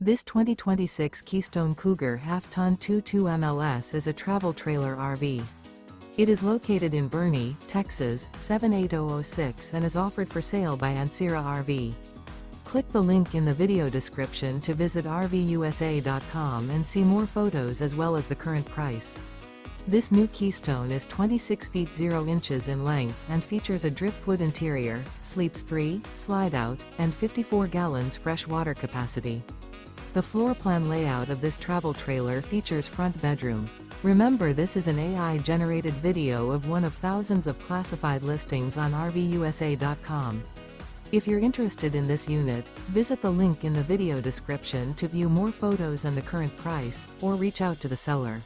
This 2026 Keystone Cougar Half-Ton 22 MLS is a travel trailer RV. It is located in Boerne, Texas, 78006 and is offered for sale by Ancira RV. Click the link in the video description to visit RVUSA.com and see more photos as well as the current price. This new Keystone is 26 feet 0 inches in length and features a Driftwood interior, sleeps 3, Slideout, and 54 gallons fresh water capacity. The floor plan layout of this travel trailer features front bedroom. Remember, this is an AI-generated video of one of thousands of classified listings on RVUSA.com. If you're interested in this unit, visit the link in the video description to view more photos and the current price, or reach out to the seller.